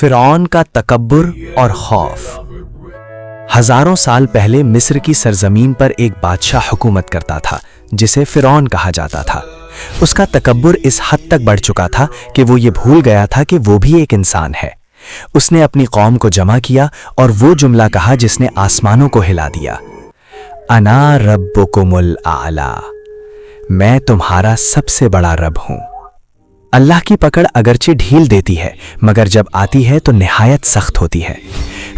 فرعون کا تکبر اور خوف۔ ہزاروں سال پہلے مصر کی سرزمین پر ایک بادشاہ حکومت کرتا تھا جسے فرعون کہا جاتا تھا۔ اس کا تکبر اس حد تک بڑھ چکا تھا کہ وہ یہ بھول گیا تھا کہ وہ بھی ایک انسان ہے۔ اس نے اپنی قوم کو جمع کیا اور وہ جملہ کہا جس نے آسمانوں کو ہلا دیا، انا ربکم الاعلی، میں تمہارا سب سے بڑا رب ہوں۔ اللہ کی پکڑ اگرچہ ڈھیل دیتی ہے مگر جب آتی ہے تو نہایت سخت ہوتی ہے۔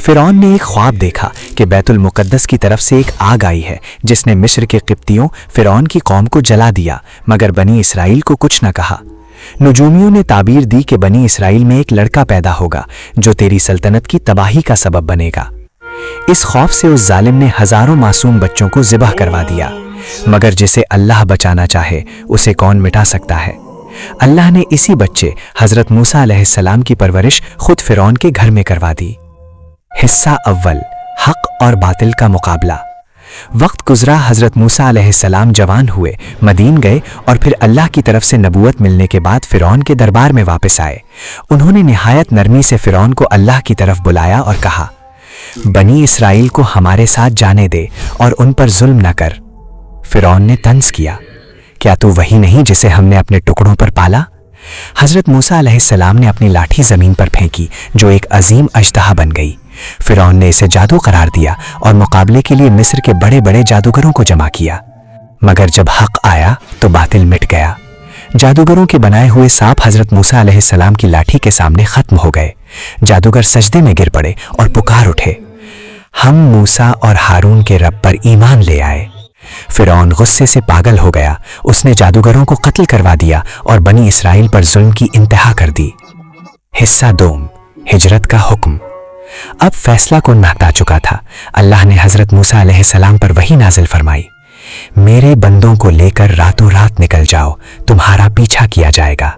فرعون نے ایک خواب دیکھا کہ بیت المقدس کی طرف سے ایک آگ آئی ہے جس نے مصر کے قبطیوں فرعون کی قوم کو جلا دیا مگر بنی اسرائیل کو کچھ نہ کہا۔ نجومیوں نے تعبیر دی کہ بنی اسرائیل میں ایک لڑکا پیدا ہوگا جو تیری سلطنت کی تباہی کا سبب بنے گا۔ اس خوف سے اس ظالم نے ہزاروں معصوم بچوں کو ذبح کروا دیا، مگر جسے اللہ بچانا چاہے اسے کون مٹا سکتا ہے؟ اللہ نے اسی بچے حضرت موسیٰ علیہ السلام کی پرورش خود فرعون کے گھر میں کروا دی۔ حصہ اول، حق اور باطل کا مقابلہ۔ وقت گزرا، حضرت موسیٰ علیہ السلام جوان ہوئے، مدین گئے اور پھر اللہ کی طرف سے نبوت ملنے کے بعد فرعون کے دربار میں واپس آئے۔ انہوں نے نہایت نرمی سے فرعون کو اللہ کی طرف بلایا اور کہا، بنی اسرائیل کو ہمارے ساتھ جانے دے اور ان پر ظلم نہ کر۔ فرعون نے طنز کیا، کیا تو وہی نہیں جسے ہم نے اپنے ٹکڑوں پر پالا؟ حضرت موسیٰ علیہ السلام نے اپنی لاٹھی زمین پر پھینکی جو ایک عظیم اژدہا بن گئی۔ فرعون نے اسے جادو قرار دیا اور مقابلے کے لیے مصر کے بڑے بڑے جادوگروں کو جمع کیا، مگر جب حق آیا تو باطل مٹ گیا۔ جادوگروں کے بنائے ہوئے سانپ حضرت موسیٰ علیہ السلام کی لاٹھی کے سامنے ختم ہو گئے۔ جادوگر سجدے میں گر پڑے اور پکار اٹھے، ہم موسیٰ اور ہارون کے رب پر ایمان لے آئے۔ فرعون غصے سے پاگل ہو گیا، اس نے جادوگروں کو قتل کروا دیا اور بنی اسرائیل پر ظلم کی انتہا کر دی۔ حصہ دوم، ہجرت کا حکم۔ اب فیصلہ کن وقت آ چکا تھا۔ اللہ نے حضرت موسیٰ علیہ السلام پر وحی نازل فرمائی، میرے بندوں کو لے کر راتوں رات نکل جاؤ، تمہارا پیچھا کیا جائے گا۔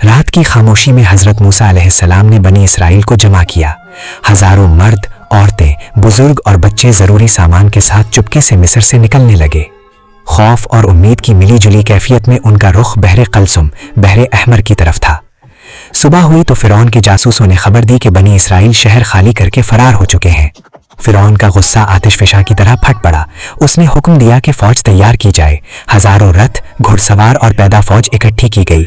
رات کی خاموشی میں حضرت موسیٰ علیہ السلام نے بنی اسرائیل کو جمع کیا۔ ہزاروں مرد، عورتیں، بزرگ اور بچے ضروری سامان کے ساتھ چپکے سے مصر سے نکلنے لگے۔ خوف اور امید کی ملی جلی کیفیت میں ان کا رخ بحر قلزم، بحر احمر کی طرف تھا۔ صبح ہوئی تو فرعون کے جاسوسوں نے خبر دی کہ بنی اسرائیل شہر خالی کر کے فرار ہو چکے ہیں۔ فرعون کا غصہ آتش فشاں کی طرح پھٹ پڑا۔ اس نے حکم دیا کہ فوج تیار کی جائے۔ ہزاروں رتھ، گھڑ سوار اور پیدا فوج اکٹھی کی گئی۔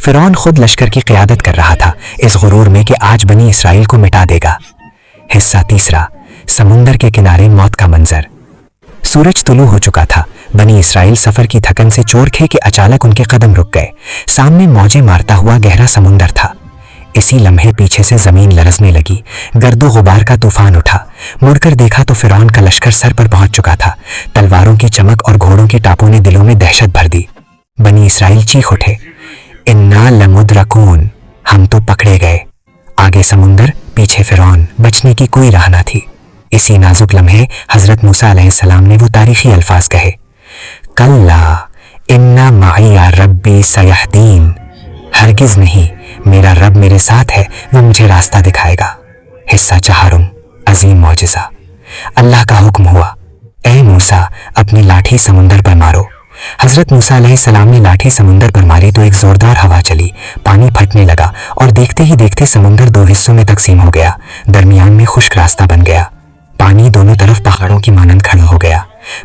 فرعون خود لشکر کی قیادت کر رہا تھا، اس غرور میں کہ آج بنی اسرائیل کو مٹا دے گا۔ حصہ تیسرا، سمندر کے کنارے موت کا منظر۔ سورج طلوع ہو چکا تھا۔ بنی اسرائیل سفر کی تھکن سے چور کھے کہ اچانک ان کے قدم رک گئے۔ سامنے موجیں مارتا ہوا گہرا سمندر تھا۔ اسی لمحے پیچھے سے زمین لرزنے لگی، گرد و غبار کا طوفان اٹھا۔ مڑ کر دیکھا تو فرعون کا لشکر سر پر پہنچ چکا تھا۔ تلواروں کی چمک اور گھوڑوں کی ٹاپوں نے دلوں میں دہشت بھر دی۔ بنی اسرائیل چیخ اٹھے، انا لمدرکون، ہم تو پکڑے گئے۔ آگے سمندر، پیچھے فرعون، بچنے کی کوئی راہ نہ تھی۔ اسی نازک لمحے حضرت موسیٰ علیہ السلام نے وہ تاریخی الفاظ کہے، کلا ان معی ربی سیہدین، ہرگز نہیں، میرا رب میرے ساتھ ہے، وہ مجھے راستہ دکھائے گا۔ حصہ چہارم، عظیم معجزہ۔ اللہ کا حکم ہوا، اے موسیٰ اپنی لاٹھی سمندر پر مارو۔ حضرت موسیٰ علیہ السلام نے لاٹھی سمندر پر ماری تو ایک زوردار ہوا چلی، پانی پھٹنے لگا اور دیکھتے ہی دیکھتے سمندر دو حصوں میں تقسیم ہو گیا۔ درمیان میں خشک راستہ بن گیا، پانی دونوں طرف پہاڑوں کی مانند کھڑا ہو گیا۔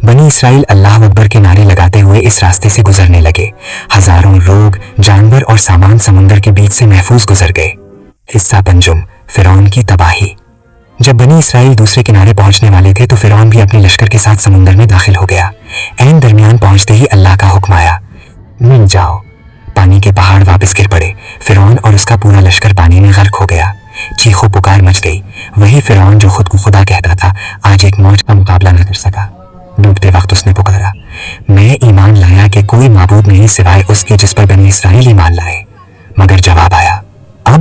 بنی اسرائیل اللہ اکبر کے نعرے لگاتے ہوئے اس راستے سے گزرنے لگے۔ ہزاروں لوگ، جانور اور سامان سمندر کے بیچ سے محفوظ گزر گئے۔ حصہ پنجم، فرعون کی تباہی۔ جب بنی اسرائیل دوسرے کنارے پہنچنے والے تھے تو فرعون بھی اپنے لشکر کے ساتھ سمندر میں داخل ہو گیا۔ عین درمیان پہنچتے ہی اللہ کا حکم آیا، مل جاؤ۔ پانی کے پہاڑ واپس گر پڑے۔ فرعون اور اس کا پورا لشکر پانی میں غرق ہو گیا۔ چیخ و پکار مچ گئی۔ وہی فرعون جو خود کو خدا کہتا تھا آج ایک موج کا مقابلہ نہ کر سکا۔ ڈوبتے وقت اس نے پکارا، میں ایمان لایا کہ کوئی معبود نہیں سوائے اس کے جس پر بنی اسرائیل ایمان لائے، مگر جواب آیا، اب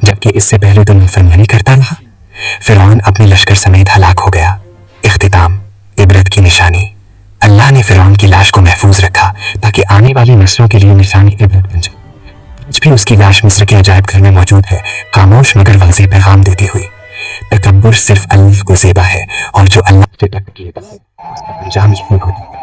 جبکہ اس سے پہلے تو نافرمانی کرتا رہا۔ فرعون اپنے لشکر سمیت ہلاک ہو گیا۔ اختتام، عبرت کی نشانی۔ اللہ نے فرعون کی لاش کو محفوظ رکھا تاکہ آنے والی نسلوں کے لیے نشانی عبرت بن جائے۔ آج بھی اس کی لاش مصر کے عجائب گھر میں موجود ہے، خاموش مگر واضح پیغام دیتی ہوئی، تکبر صرف اللہ کو زیبا ہے اور جو اللہ سے ٹکر لیتا ہے اس کا انجام یہی ہوتا ہے۔